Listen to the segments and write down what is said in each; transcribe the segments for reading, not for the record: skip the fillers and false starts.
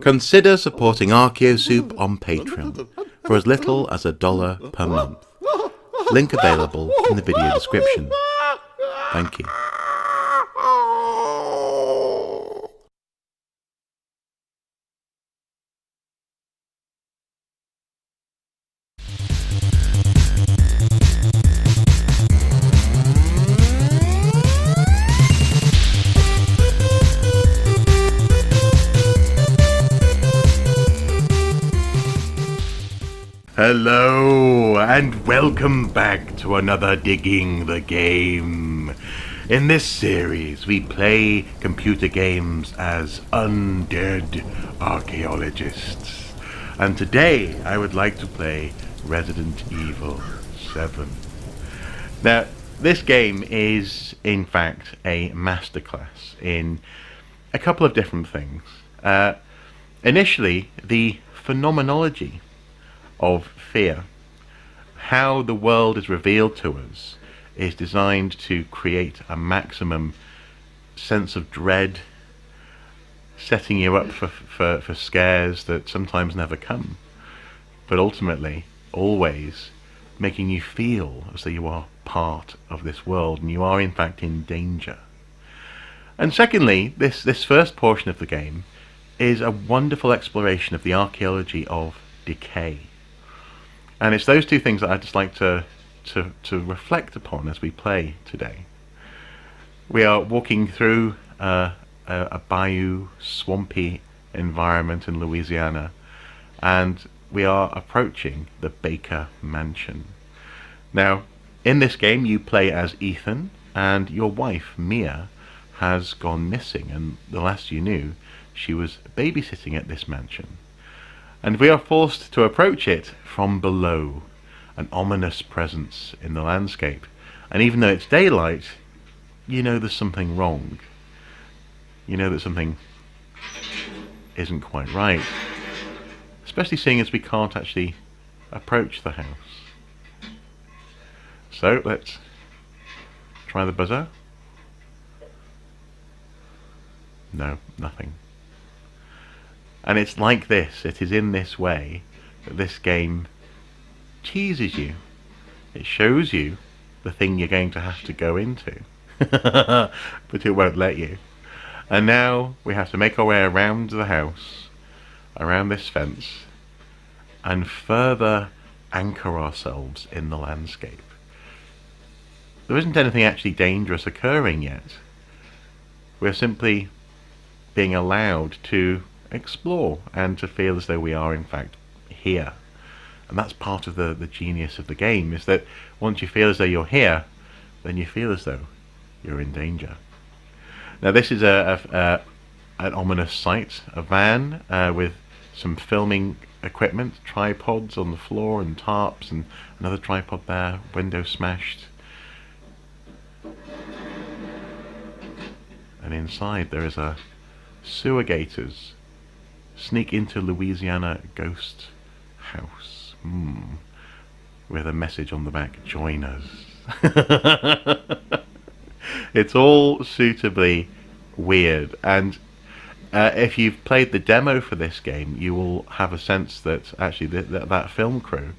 Consider supporting Archaeosoup on Patreon for as little as $1 per month. Link available in the video description. Thank you. Hello and welcome back to another Digging the Game. In this series we play computer games as undead archaeologists. And today I would like to play Resident Evil 7. Now this game is in fact a masterclass in a couple of different things. Initially, the phenomenology of fear, how the world is revealed to us, is designed to create a maximum sense of dread, setting you up for scares that sometimes never come, but ultimately always making you feel as though you are part of this world and you are in fact in danger. And secondly, this first portion of the game is a wonderful exploration of the archaeology of decay. And it's those two things that I'd just like to reflect upon as we play today. We are walking through a bayou, swampy environment in Louisiana, and we are approaching the Baker Mansion. Now, in this game you play as Ethan, and your wife, Mia, has gone missing, and the last you knew, she was babysitting at this mansion. And we are forced to approach it from below, an ominous presence in the landscape. And even though it's daylight, you know there's something wrong. You know that something isn't quite right. Especially seeing as we can't actually approach the house. So let's try the buzzer. No, nothing. And it's like this, it is in this way that this game teases you. It shows you the thing you're going to have to go into, but it won't let you. And now we have to make our way around the house, around this fence, and further anchor ourselves in the landscape. There isn't anything actually dangerous occurring yet. We're simply being allowed to explore and to feel as though we are in fact here. And that's part of the genius of the game, is that once you feel as though you're here, then you feel as though you're in danger. Now this is an ominous sight, a van with some filming equipment, tripods on the floor and tarps, and another tripod there, window smashed. And inside there is a sewer gators sneak into Louisiana ghost house, with a message on the back, join us. It's all suitably weird, and if you've played the demo for this game, you will have a sense that actually that film crew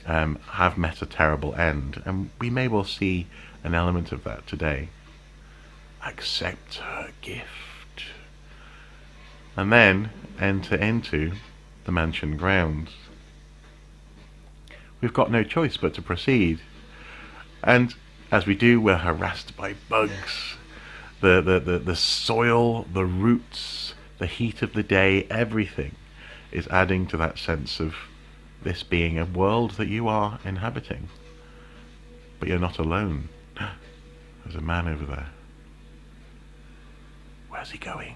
have met a terrible end, and we may well see an element of that today. Accept her gift. And then enter into the mansion grounds. We've got no choice but to proceed, and as we do, we're harassed by bugs. The soil, the roots, the heat of the day, everything is adding to that sense of this being a world that you are inhabiting. But you're not alone. There's a man over there. Where's he going?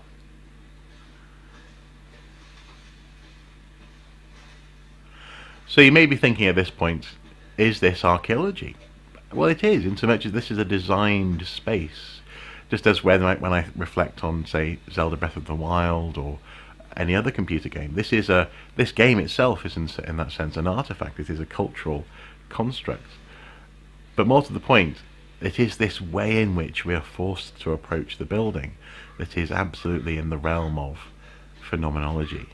So you may be thinking at this point, is this archaeology? Well, it is, in so much as this is a designed space. Just as when I reflect on, say, Zelda Breath of the Wild or any other computer game, this game itself is in that sense an artifact. It is a cultural construct. But more to the point, it is this way in which we are forced to approach the building that is absolutely in the realm of phenomenology.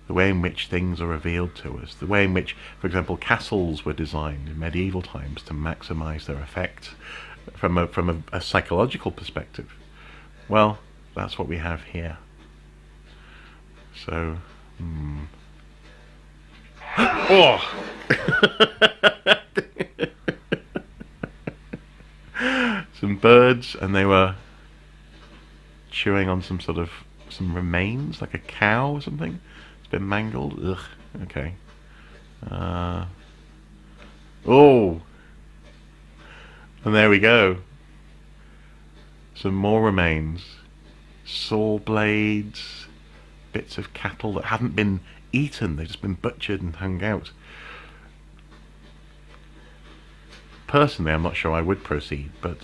The way in which things are revealed to us, the way in which, for example, castles were designed in medieval times to maximize their effect from a psychological perspective. Well, that's what we have here. So, oh! Some birds, and they were chewing on some remains, like a cow or something. It's been mangled. Ugh. Okay. Oh! And there we go. Some more remains. Saw blades, bits of cattle that haven't been eaten, they've just been butchered and hung out. Personally, I'm not sure I would proceed, but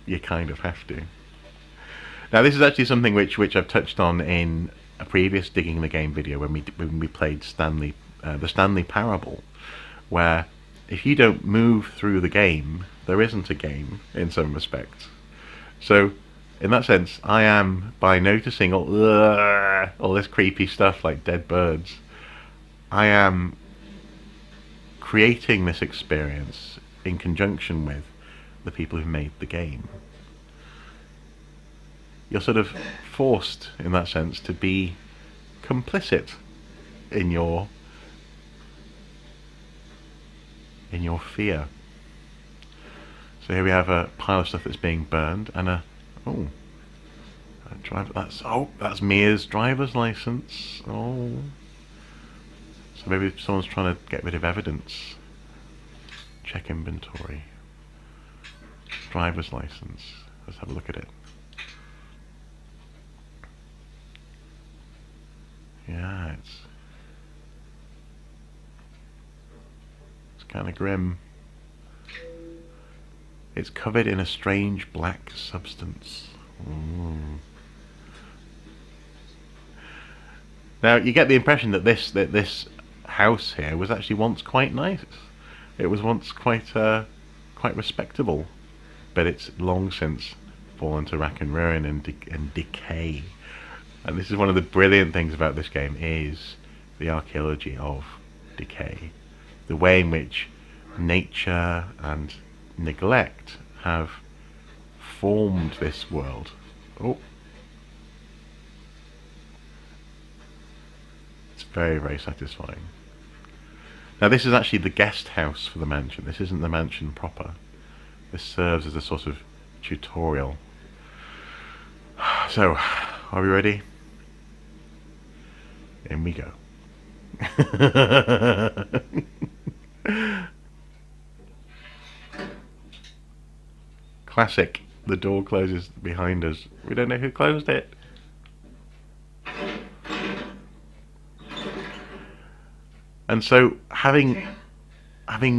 you kind of have to. Now, this is actually something which I've touched on in a previous Digging the Game video when we played the Stanley Parable, where if you don't move through the game, there isn't a game in some respects. So, in that sense, I am, by noticing all this creepy stuff like dead birds, I am creating this experience in conjunction with the people who made the game. You're sort of forced, in that sense, to be complicit in your fear. So here we have a pile of stuff that's being burned, and that's Mia's driver's license. Oh, so maybe someone's trying to get rid of evidence. Check inventory. Driver's license. Let's have a look at it. Yeah, it's kind of grim. It's covered in a strange black substance. Ooh. Now you get the impression that this house here was actually once quite nice. It was once quite respectable, but it's long since fallen to rack and ruin and decay. And this is one of the brilliant things about this game, is the archaeology of decay, the way in which nature and neglect have formed this world. Oh, it's very, very satisfying. Now this is actually the guest house for the mansion. This isn't the mansion proper. This serves as a sort of tutorial. So, are we ready? In we go. Classic. The door closes behind us. We don't know who closed it. And so, having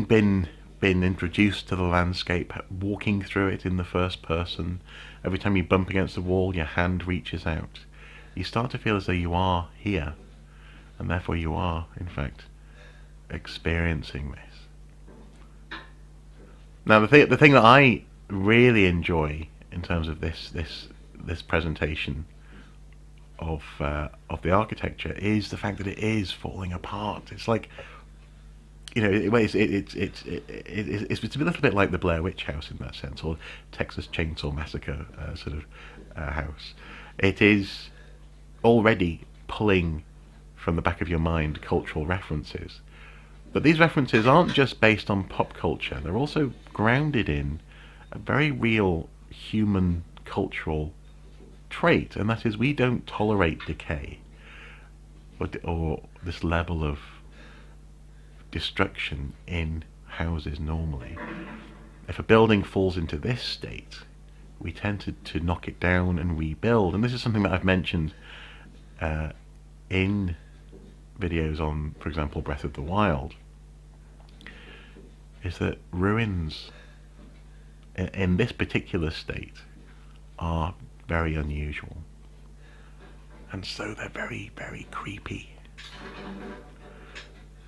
been introduced to the landscape, walking through it in the first person, every time you bump against the wall, your hand reaches out. You start to feel as though you are here, and therefore you are, in fact, experiencing this. Now, the thing that I really enjoy in terms of this presentation of the architecture is the fact that it is falling apart. It's like, you know, it's a little bit like the Blair Witch House in that sense, or Texas Chainsaw Massacre house. It is already pulling from the back of your mind cultural references, but these references aren't just based on pop culture. They're also grounded in a very real human cultural trait, and that is we don't tolerate decay or this level of destruction in houses normally. If a building falls into this state, we tend to knock it down and rebuild. And this is something that I've mentioned in videos on, for example, Breath of the Wild, is that ruins in this particular state are very unusual, and so they're very, very creepy.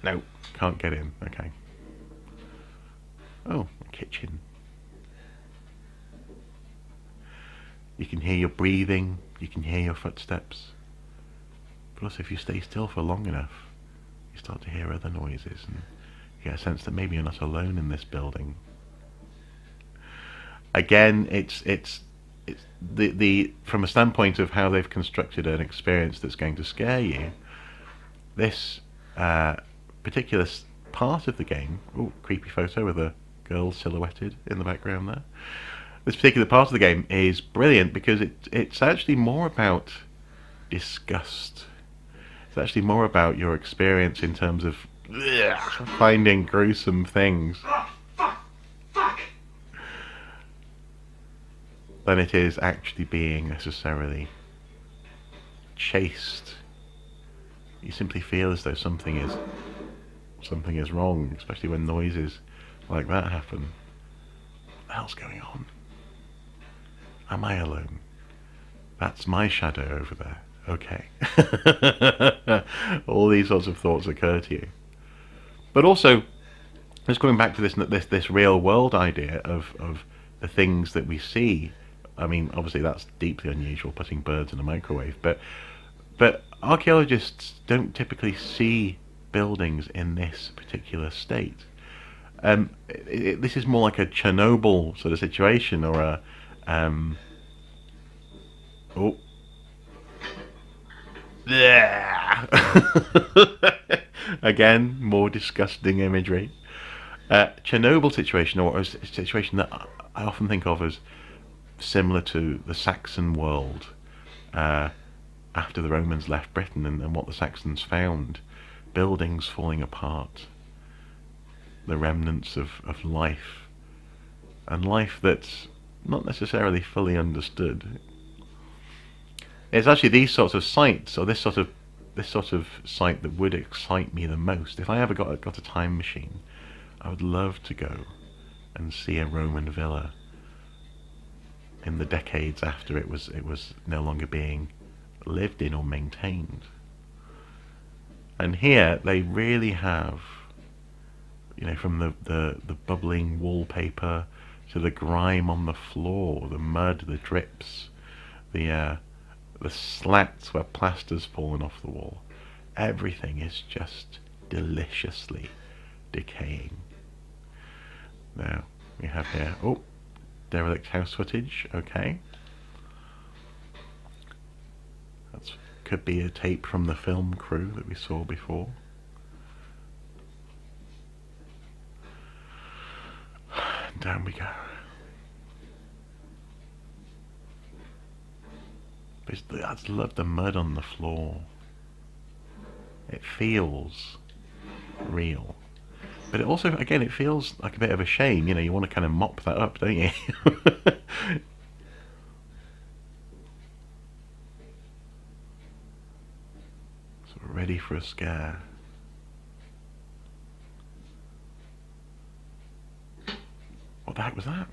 No, can't get in. Okay. Oh, a kitchen. You can hear your breathing, you can hear your footsteps. course, if you stay still for long enough, you start to hear other noises, and you get a sense that maybe you're not alone in this building. Again, it's the from a standpoint of how they've constructed an experience that's going to scare you. This particular part of the game, oh, creepy photo with a girl silhouetted in the background there. This particular part of the game is brilliant because it's actually more about disgust. It's actually more about your experience in terms of finding gruesome things than it is actually being necessarily chased. You simply feel as though something is wrong, especially when noises like that happen. What the hell's going on? Am I alone? That's my shadow over there. Okay. All these sorts of thoughts occur to you. But also, just coming back to this real world idea of the things that we see. I mean, obviously that's deeply unusual, putting birds in a microwave, but archaeologists don't typically see buildings in this particular state. This is more like a Chernobyl sort of situation, or a oh, again, more disgusting imagery. Chernobyl situation, or a situation that I often think of as similar to the Saxon world after the Romans left Britain, and what the Saxons found: buildings falling apart, the remnants of life, and life that's not necessarily fully understood. It's actually these sorts of sites, or this sort of site, that would excite me the most. If I ever got a time machine, I would love to go and see a Roman villa in the decades after it was no longer being lived in or maintained. And here they really have, from the bubbling wallpaper to the grime on the floor, the mud, the drips, the slats where plaster's fallen off the wall. Everything is just deliciously decaying. Now we have here, derelict house footage. Okay, that could be a tape from the film crew that we saw before. Down we go. I just love the mud on the floor. It feels real. But it also, again, it feels like a bit of a shame. You want to kind of mop that up, don't you? So we're ready for a scare. What the heck was that?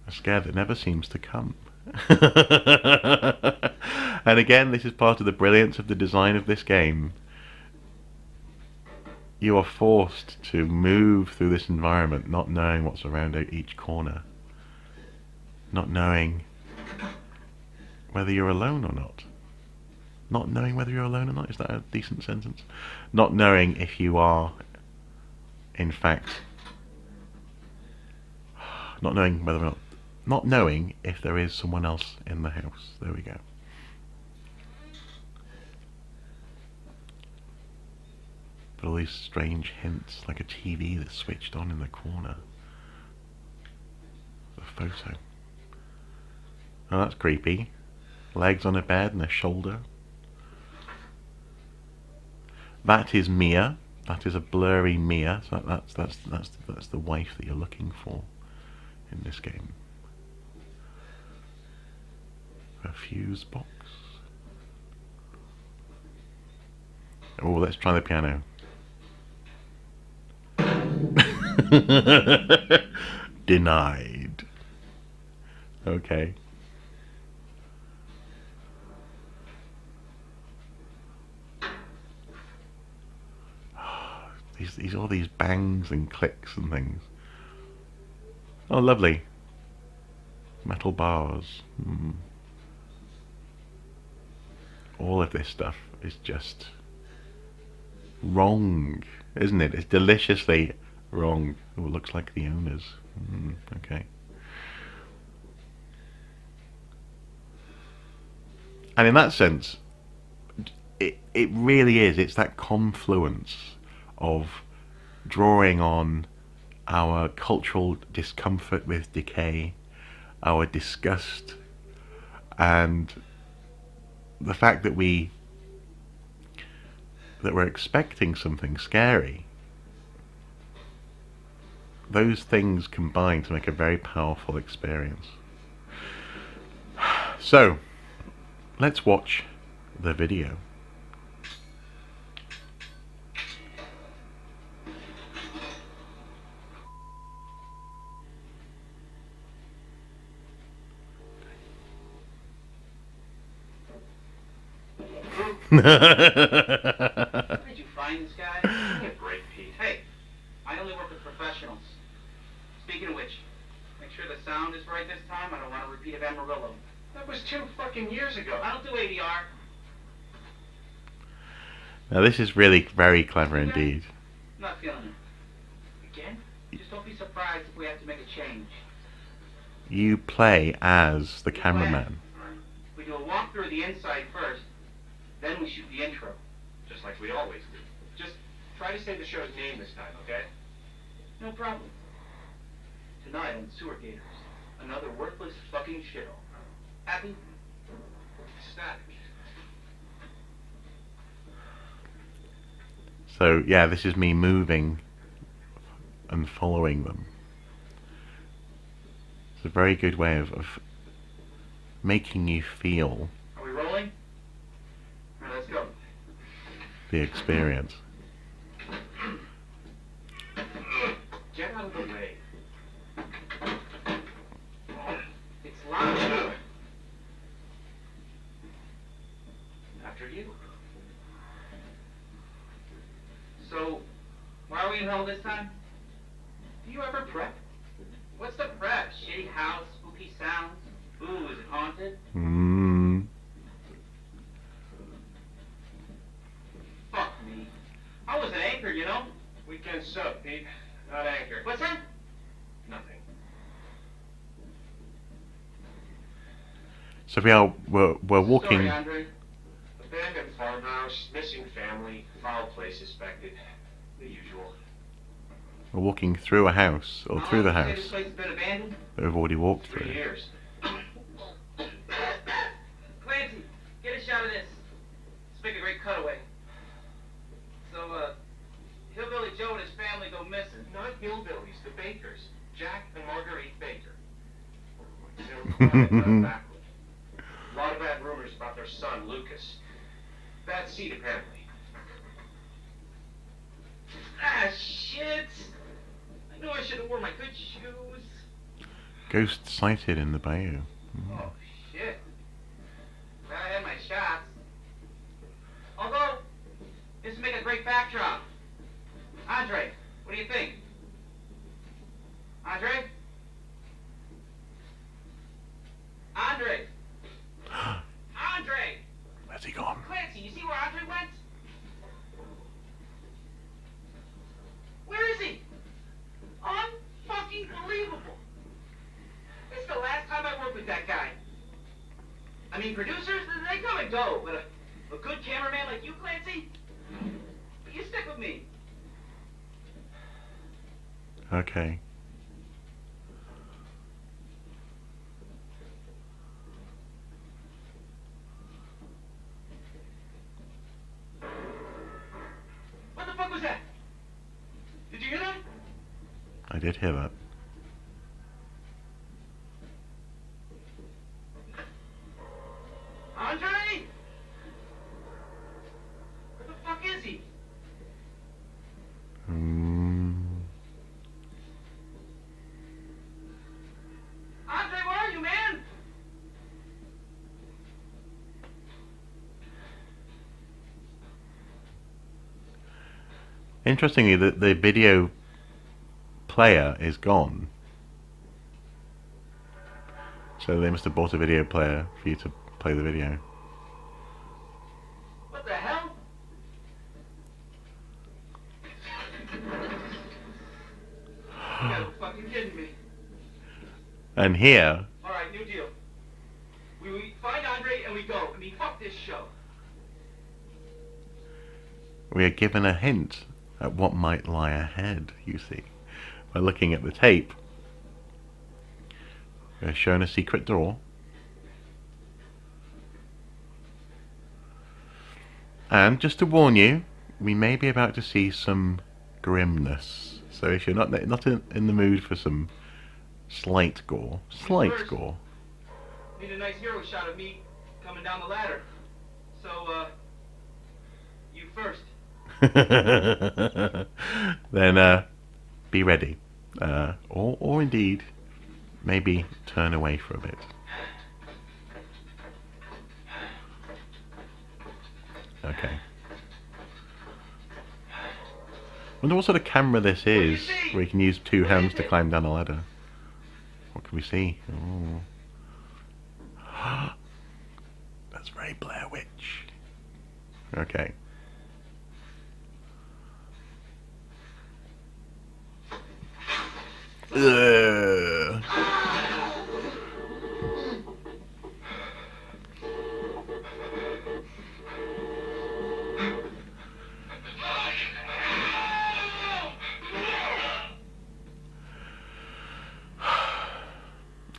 A scare that never seems to come. And again, this is part of the brilliance of the design of this game. You are forced to move through this environment not knowing what's around each corner, not knowing whether you're alone or not. Not knowing whether you're alone or not, is that a decent sentence? Not knowing if you are, in fact, not knowing whether or not, not knowing if there is someone else in the house. There we go. But all these strange hints, like a TV that's switched on in the corner. The photo. Oh, that's creepy. Legs on a bed and a shoulder. That is Mia. That is a blurry Mia. So that's the wife that you're looking for in this game. A fuse box. Oh, let's try the piano. Denied. Okay. These all these bangs and clicks and things. Oh, lovely. Metal bars. All of this stuff is just wrong, isn't it? It's deliciously wrong. Oh, it looks like the owners. Okay. And in that sense, it really is. It's that confluence of drawing on our cultural discomfort with decay, our disgust, and the fact that we're expecting something scary. Those things combine to make a very powerful experience. So, let's watch the video. Did you find this guy? Give me a break, Pete. Hey, I only work with professionals. Speaking of which, make sure the sound is right this time. I don't want a repeat of Amarillo. That was 2 fucking years ago. I don't do ADR. Now this is really very clever indeed. I'm not feeling it. Again? Just don't be surprised if we have to make a change. You play as the cameraman. We do a walkthrough of the inside first, then we shoot the intro. Just like we always do. Just try to say the show's name this time, okay? No problem. Tonight on Sewer Gators, another worthless fucking shithole. Happy? Static. So yeah, this is me moving and following them. It's a very good way of making you feel Are we rolling? All right, let's go. the experience. Get out of the way. It's loud. After you. So, why are we in hell this time? Do you ever prep? What's the prep? Shitty house, spooky sounds? Ooh, is it haunted? Fuck me. I was an anchor, you know? Weekend sub, Pete. Not anchor. What's that? Nothing. So we're walking. Sorry, Andre. Abandoned farmhouse, missing family, foul play suspected. The usual. We're walking through a house, or through the How long did you say house this place has been abandoned? that we've already walked 3 through. years. Clancy, get a shot of this. Let's make a great cutaway. So, Hillbilly Joe and his family go missing. Not hillbillies, the Bakers. Jack and Marguerite Baker. Backward. A lot of bad rumors about their son, Lucas. Bad seed, apparently. Ah, shit! I know I should have worn my good shoes. Ghost sighted in the bayou. Oh, shit. Glad I had my shots. Although, this would make a great backdrop. Andre, what do you think? Andre? Andre! Andre! Where's he gone? Clancy, you see where Andre went? Where is he? Unfucking believable. This is the last time I worked with that guy. I mean, producers, they come and go, but a good cameraman like you, Clancy, you stick with me. Okay. What the fuck was that? Did you hear that? I did hear that. Andre? Where the fuck is he? Andre, where are you, man? Interestingly, the video player is gone. So they must have bought a video player for you to play the video. What the hell? You gotta be fucking kidding me. And here, Alright, new deal. We find Andre and we go. I mean, fuck this show. we are given a hint at what might lie ahead, you see. By looking at the tape, we're shown a secret door. And just to warn you, we may be about to see some grimness. So if you're not in the mood for some slight gore, Need a nice hero shot of me coming down the ladder. So, you first. then be ready. Or indeed, maybe turn away for a bit. Okay. Wonder what sort of camera this is, where you can use two hands to climb down a ladder. What can we see? Oh. That's very Blair Witch. Okay. Ugh.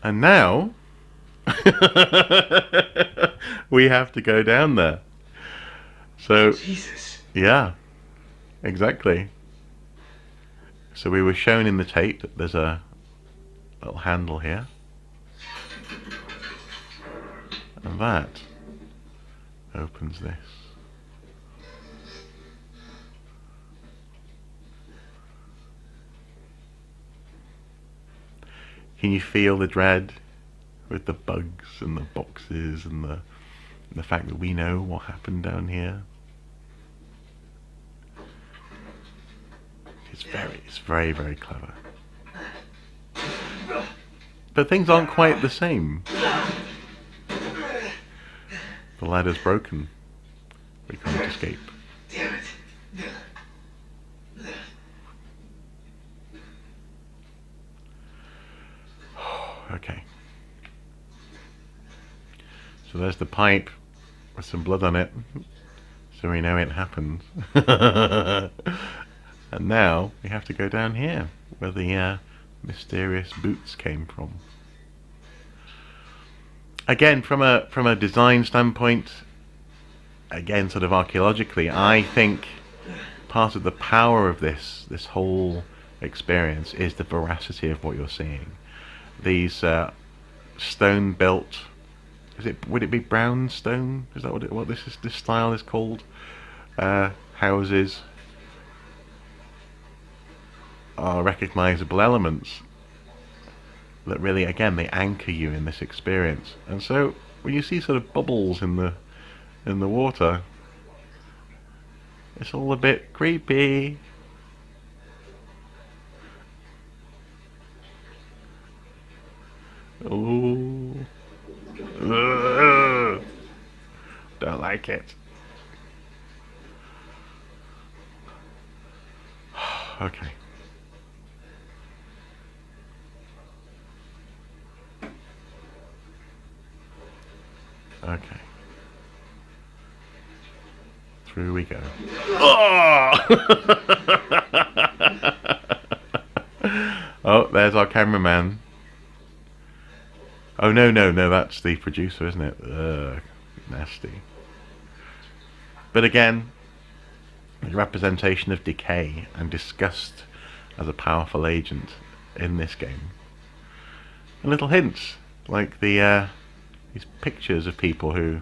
And now we have to go down there. So Jesus. yeah, exactly. So we were shown in the tape that there's a little handle here, and that opens this. Can you feel the dread with the bugs and the boxes and the fact that we know what happened down here? It's very, very clever. But things aren't quite the same. The ladder's broken. We can't escape. Damn it. Okay. So there's the pipe with some blood on it, so we know it happened. And now we have to go down here, where the mysterious boots came from. Again, from a design standpoint, again, sort of archaeologically, I think part of the power of this whole experience is the veracity of what you're seeing. These stone built, would it be brown stone? Is that what this style is called? Houses are recognizable elements that really, again, they anchor you in this experience. And so when you see sort of bubbles in the water, it's all a bit creepy. Ooh. Ugh. Don't like it. Okay. Okay. Through we go. Oh, there's our cameraman. Oh, no, that's the producer, isn't it? Ugh, nasty. But again, the representation of decay and disgust as a powerful agent in this game. And little hints, like these pictures of people who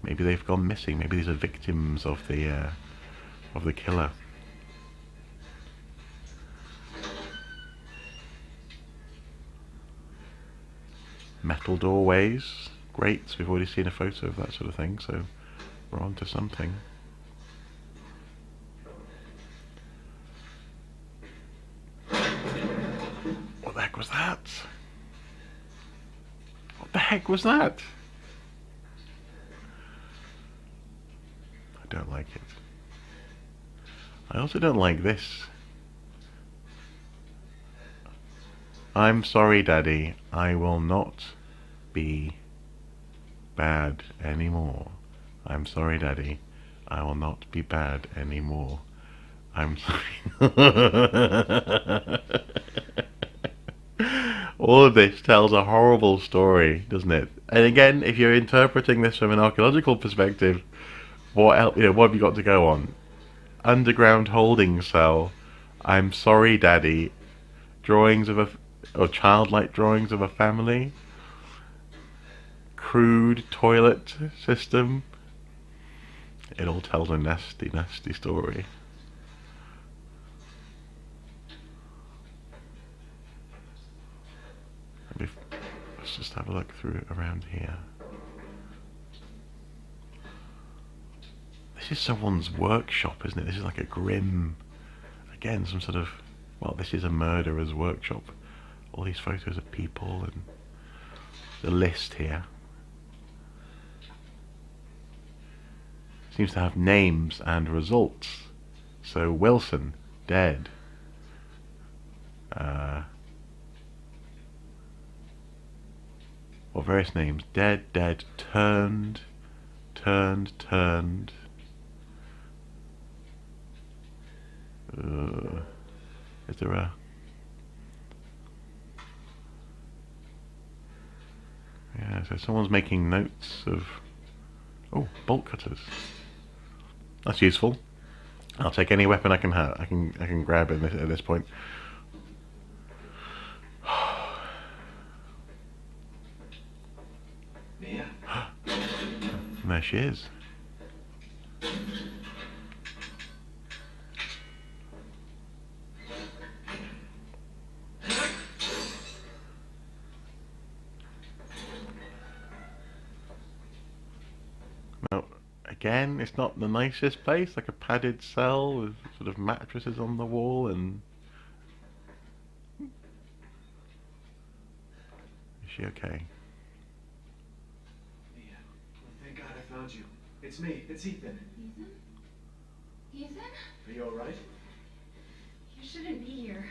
maybe they've gone missing. Maybe these are victims of the killer. Metal doorways, great. We've already seen a photo of that sort of thing, so we're on to something. What the heck was that? What the heck was that? I don't like it. I also don't like this. I'm sorry, Daddy. I will not be bad anymore. I'm sorry, Daddy. I will not be bad anymore. I'm sorry. All of this tells a horrible story, doesn't it? And again, if you're interpreting this from an archaeological perspective, what else, what have you got to go on? Underground holding cell. I'm sorry, Daddy. Drawings of or childlike drawings of a family. Crude toilet system. It all tells a nasty, nasty story. Let's just have a look through around here. This is someone's workshop, isn't it? This is like a grim, again, some sort of, well, this is a murderer's workshop. All these photos of people and the list here. Seems to have names and results. So Wilson, dead. Or various names. Dead, dead, turned, turned, turned. Is there a... Yeah, so someone's making notes of... Oh, bolt cutters. That's useful. I'll take any weapon I can have. I can grab at this point. Mia? And there she is. Now, again, it's not the nicest place, like a padded cell with sort of mattresses on the wall and... Is she okay? Mia, well, thank God I found you. It's me, it's Ethan. Ethan? Ethan? Are you alright? You shouldn't be here.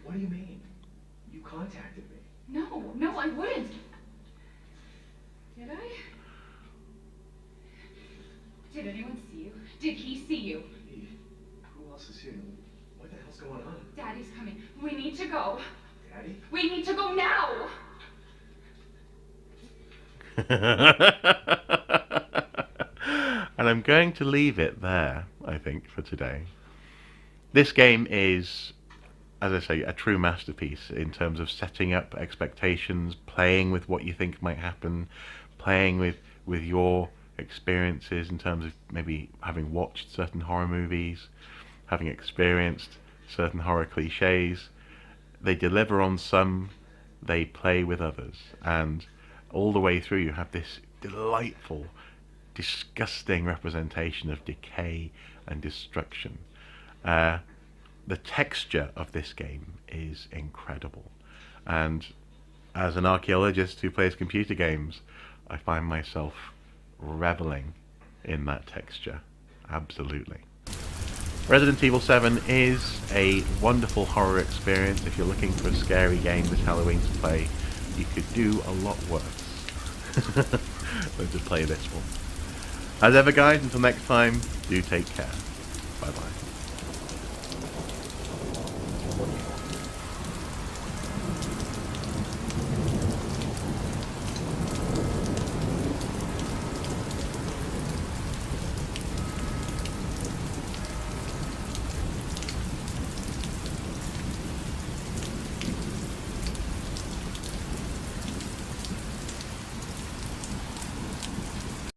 What do you mean? You contacted me. No, I wouldn't. Did I? Did anyone see you? Did he see you? Who else is here? What the hell's going on? Daddy's coming. We need to go. Daddy? We need to go now! And I'm going to leave it there, I think, for today. This game is, as I say, a true masterpiece in terms of setting up expectations, playing with what you think might happen, playing with your experiences in terms of maybe having watched certain horror movies, having experienced certain horror cliches. They deliver on some, they play with others, and all the way through you have this delightful, disgusting representation of decay and destruction. The texture of this game is incredible, and as an archaeologist who plays computer games, I find myself reveling in that texture. Absolutely. Resident Evil 7 is a wonderful horror experience. If you're looking for a scary game this Halloween to play, you could do a lot worse than to play this one. As ever, guys, until next time, do take care. Bye bye.